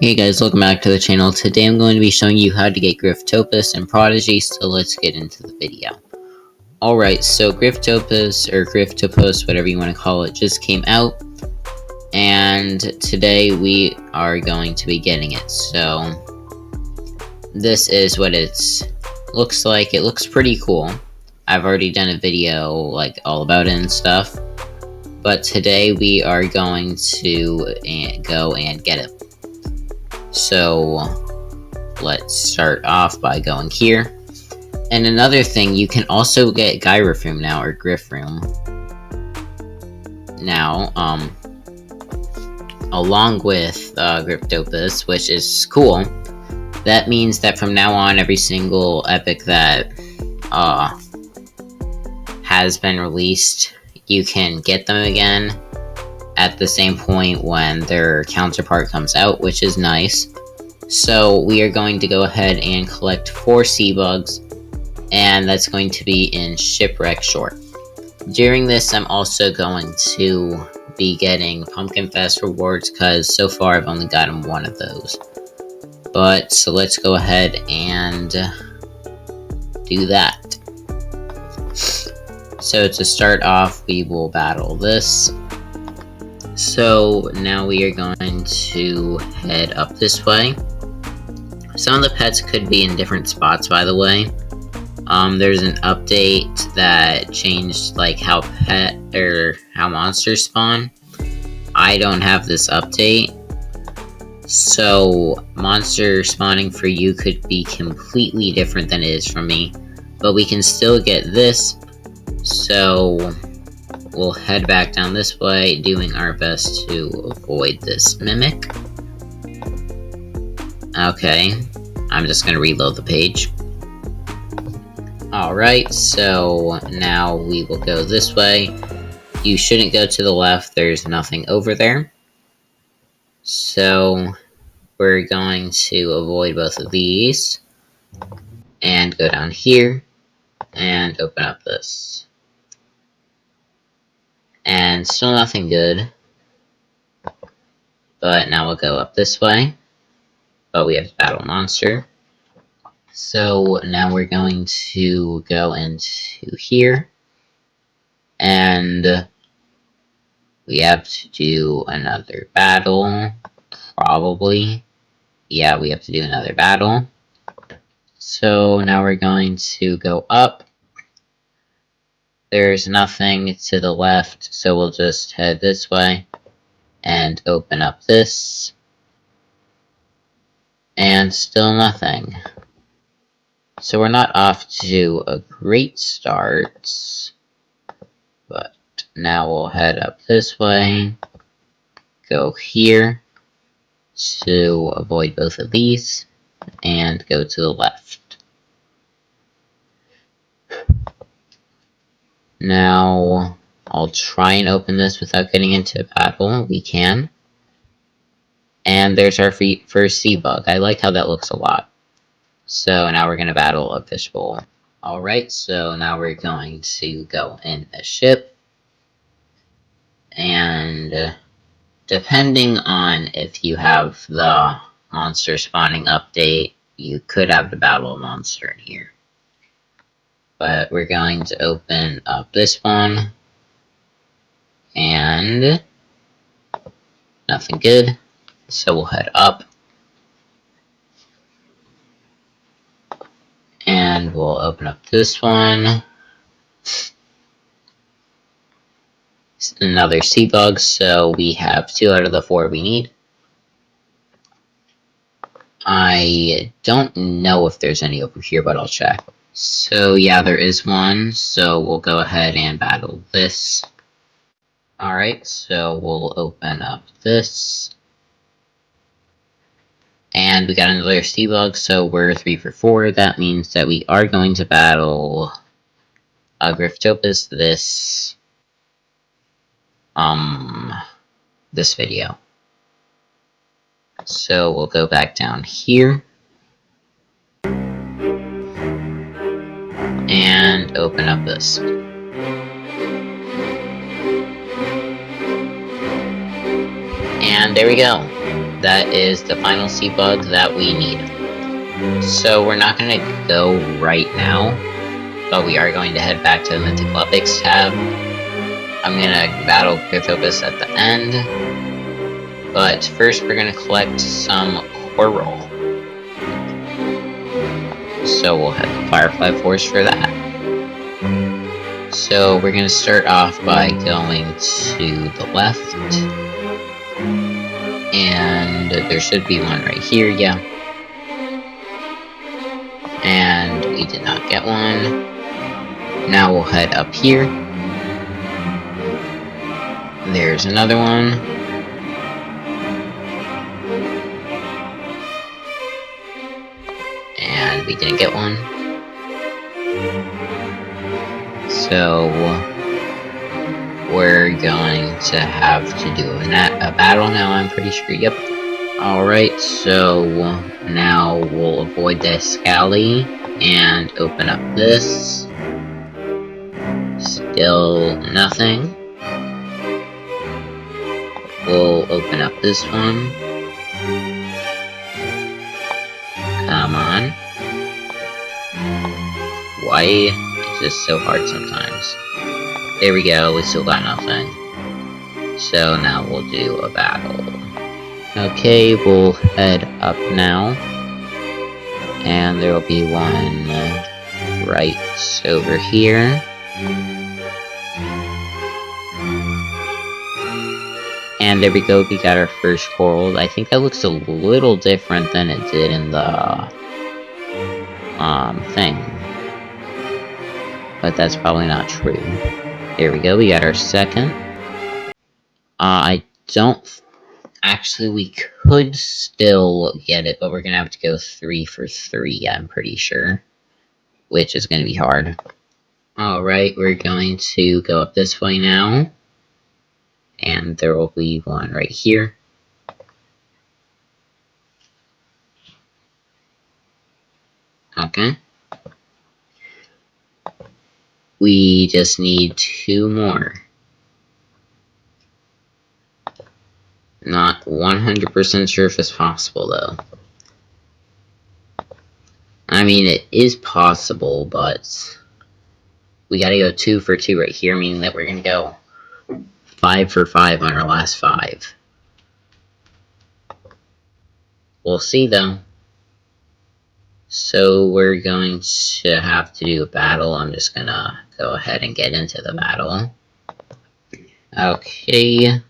Hey guys, welcome back to the channel. Today I'm going to be showing you how to get Gryphtopus and Prodigy, so let's get into the video. Alright, so Gryphtopus, or Gryphtopus, whatever you want to call it, just came out, and today we are going to be getting it. So, this is what it looks like. It looks pretty cool. I've already done a video, like, all about it and stuff, but today we are going to go and get it. So, let's start off by going here. And another thing, you can also get Gryphtopus now, or Gryphtopus. Now, along with Gryphtopus, which is cool. That means that from now on, every single epic that has been released, you can get them again at the same point when their counterpart comes out, which is nice. So we are going to go ahead and collect 4 sea bugs, and that's going to be in Shipwreck Short. During this, I'm also going to be getting Pumpkin Fest rewards, because so far I've only gotten one of those. But, so let's go ahead and do that. So to start off, we will battle this. So now we are going to head up this way. Some of the pets could be in different spots, by the way. There's an update that changed like how monsters spawn. I don't have this update, so monster spawning for you could be completely different than it is for me. But we can still get this, so we'll head back down this way, doing our best to avoid this mimic. Okay, I'm just gonna reload the page. Alright, so now we will go this way. You shouldn't go to the left, there's nothing over there. So, we're going to avoid both of these, and go down here, and open up this. And still nothing good. But now we'll go up this way. But we have to battle monster. So now we're going to go into here. And we have to do another battle. Probably. Yeah, we have to do another battle. So now we're going to go up. There's nothing to the left, so we'll just head this way and open up this. And still nothing. So we're not off to a great start, but now we'll head up this way, go here to avoid both of these, and go to the left. Now, I'll try and open this without getting into battle. We can. And there's our first sea bug. I like how that looks a lot. So now we're going to battle a fishbowl. Alright, so now we're going to go in the ship. And depending on if you have the monster spawning update, you could have to battle a monster in here. But we're going to open up this one. And nothing good. So we'll head up. And we'll open up this one. Another sea bug, so we have 2 out of the 4 we need. I don't know if there's any over here, but I'll check. So yeah, there is one, so we'll go ahead and battle this. Alright, so we'll open up this. And we got another sea bug, so we're 3 for 4. That means that we are going to battle Gryphtopus this video. So we'll go back down here. And open up this. And there we go. that is the final sea bug that we need. So we're not going to go right now, but we are going to head back to the Mythic Battle tab. I'm going to battle Gryphtopus at the end, but first we're going to collect some coral. So we'll head to Firefly Forest for that. So we're going to start off by going to the left, and there should be one right here, yeah. And we did not get one. Now we'll head up here. There's another one. And we didn't get one. So we're going to have to do a battle now, I'm pretty sure. Yep. Alright, so now we'll avoid the Scally and open up this. Still nothing. We'll open up this one. Come on. Why is this so hard sometimes? There we go, we still got nothing. So now we'll do a battle. Okay, we'll head up now. And there will be one right over here. And there we go, we got our first coral. I think that looks a little different than it did in the thing. But that's probably not true. There we go, we got our second. I don't... Actually, we could still get it, but we're gonna have to go 3 for 3, I'm pretty sure. Which is gonna be hard. Alright, we're going to go up this way now. And there will be one right here. Okay. We just need 2 more. Not 100% sure if it's possible, though. I mean, it is possible, but we gotta go 2 for 2 right here, meaning that we're gonna go 5 for 5 on our last 5. We'll see, though. So we're going to have to do a battle. I'm just gonna go ahead and get into the battle. Okay.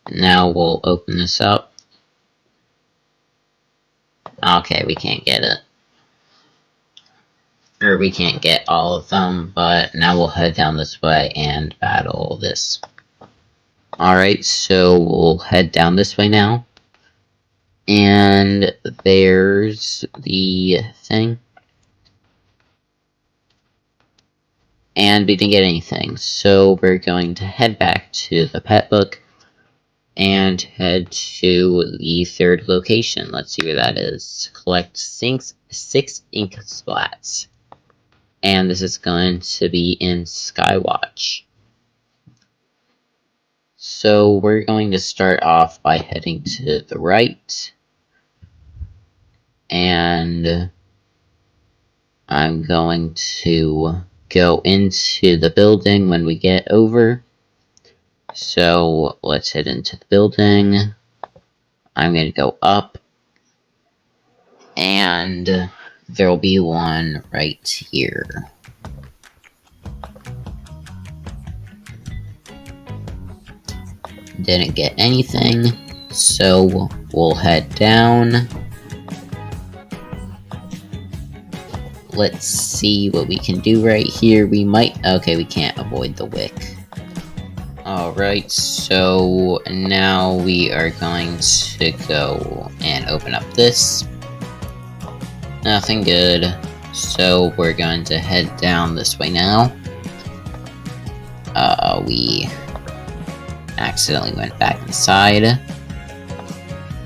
Now we'll open this up. Okay, we can't get it. Or we can't get all of them, but now we'll head down this way and battle this. Alright, so we'll head down this way now. And there's the thing. And we didn't get anything, so we're going to head back to the pet book. And head to the 3rd location. Let's see where that is. Collect 6 ink splats. And this is going to be in Skywatch. So we're going to start off by heading to the right. And I'm going to go into the building when we get over. So let's head into the building. I'm going to go up. And there will be one right here. Didn't get anything. So we'll head down. Let's see what we can do right here. We might... Okay, we can't avoid the wick. Alright, so now we are going to go and open up this. Nothing good. So we're going to head down this way now. We accidentally went back inside.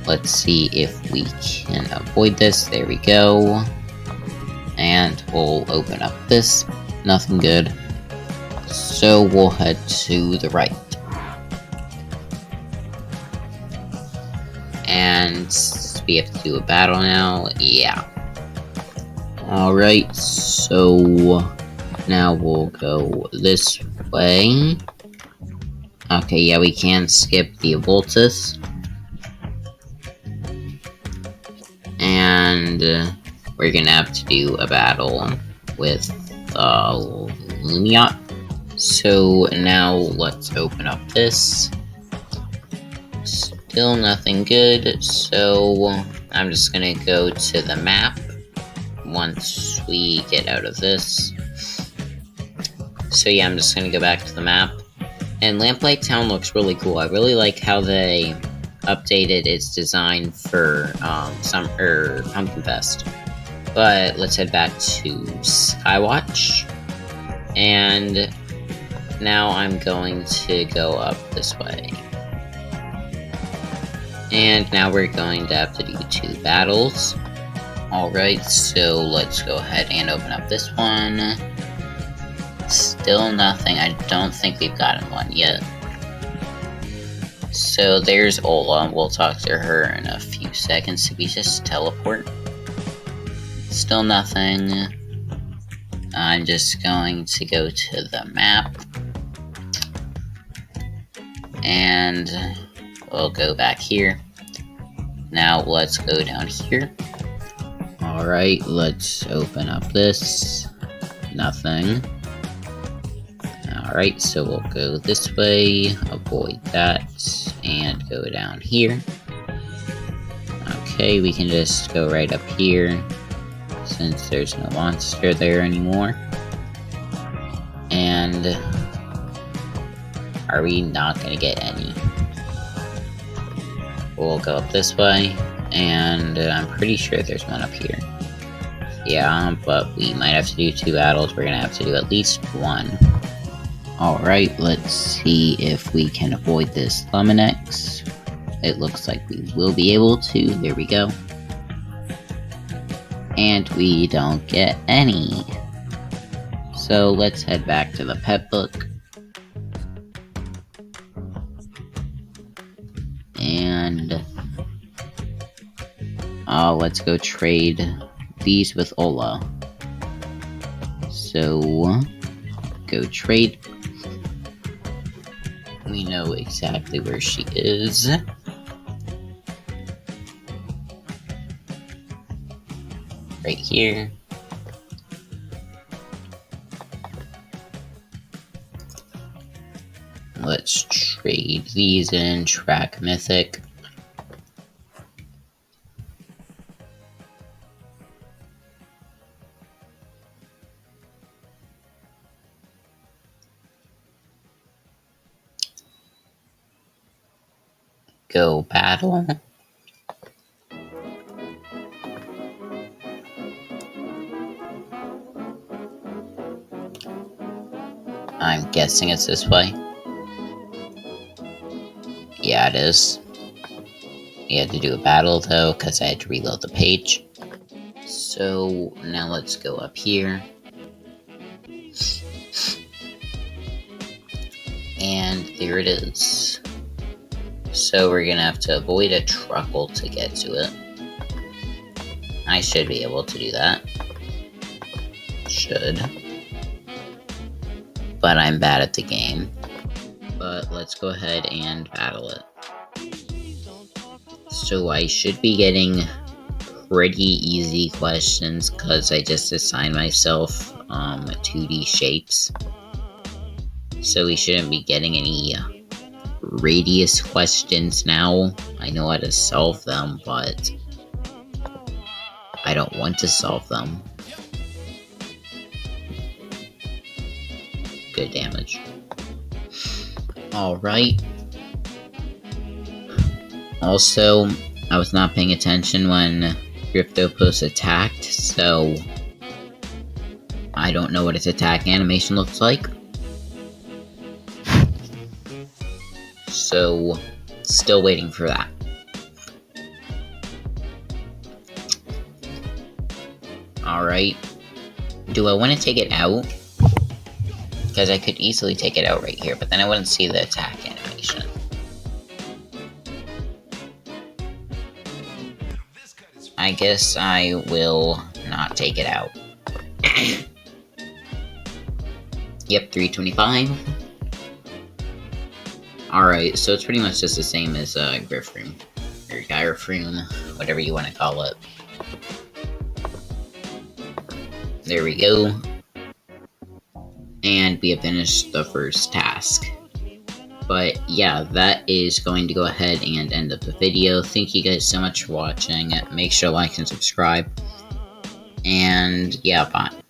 Let's see if we can avoid this. There we go. And we'll open up this. Nothing good. So we'll head to the right. And since we have to do a battle now, yeah. Alright, so now we'll go this way. Okay, yeah, we can skip the Voltus. And we're gonna have to do a battle with Lumiot. So now let's open up this. Still nothing good, so I'm just gonna go to the map once we get out of this. So yeah, I'm just gonna go back to the map. And Lamplight Town looks really cool. I really like how they updated its design for Pumpkin Fest. But let's head back to Skywatch. And now I'm going to go up this way. And now we're going to have to do 2 battles. Alright, so let's go ahead and open up this one. Still nothing. I don't think we've gotten one yet. So there's Ola. We'll talk to her in a few seconds. Did we just teleport? Still nothing. I'm just going to go to the map. And we'll go back here. Now let's go down here. Alright, let's open up this. Nothing. Alright, so we'll go this way, avoid that, and go down here. Okay, we can just go right up here, since there's no monster there anymore. And are we not gonna get any? We'll go up this way, and I'm pretty sure there's one up here. Yeah, but we might have to do 2 battles. We're gonna have to do at least 1. Alright, let's see if we can avoid this Luminex. It looks like we will be able to. There we go. And we don't get any. So let's head back to the pet book. And let's go trade these with Ola. So go trade. We know exactly where she is. Right here. Let's trade these in, track Mythic. Go battle. I'm guessing it's this way. Yeah, it is. We had to do a battle though, because I had to reload the page. So now let's go up here. And there it is. So we're gonna have to avoid a truckle to get to it. I should be able to do that. Should. But I'm bad at the game. But let's go ahead and battle it. So I should be getting pretty easy questions because I just assigned myself 2D shapes. So we shouldn't be getting any radius questions now. I know how to solve them, but I don't want to solve them. Good damage. Alright. Also, I was not paying attention when Gryphtopus attacked, so I don't know what its attack animation looks like. So, still waiting for that. Alright. Do I want to take it out? Because I could easily take it out right here, but then I wouldn't see the attack animation. I guess I will not take it out. Yep, 325. Alright, so it's pretty much just the same as Gryphtopus, or Gryphtopus, whatever you want to call it. There we go. And we have finished the first task. But yeah, that is going to go ahead and end up the video. Thank you guys so much for watching. Make sure to like and subscribe. And yeah, bye.